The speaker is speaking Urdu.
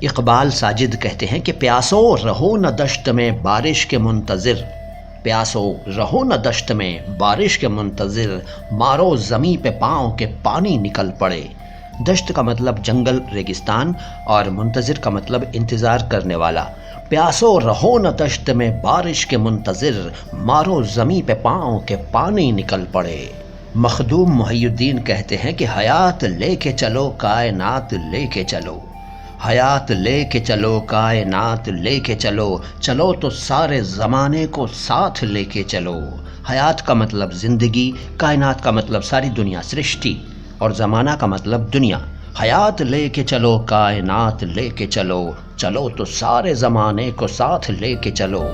اقبال ساجد کہتے ہیں کہ پیاسو رہو نہ دشت میں بارش کے منتظر، پیاسو رہو نہ دشت میں بارش کے منتظر، مارو زمیں پہ پاؤں کے پانی نکل پڑے۔ دشت کا مطلب جنگل ریگستان اور منتظر کا مطلب انتظار کرنے والا۔ پیاسو رہو نہ دشت میں بارش کے منتظر، مارو زمیں پہ پاؤں کے پانی نکل پڑے۔ مخدوم محی الدین کہتے ہیں کہ حیات لے کے چلو کائنات لے کے چلو، حیات لے کے چلو کائنات لے کے چلو، چلو تو سارے زمانے کو ساتھ لے کے چلو۔ حیات کا مطلب زندگی، کائنات کا مطلب ساری دنیا سرشٹی، اور زمانہ کا مطلب دنیا۔ حیات لے کے چلو کائنات لے کے چلو، چلو تو سارے زمانے کو ساتھ لے کے چلو۔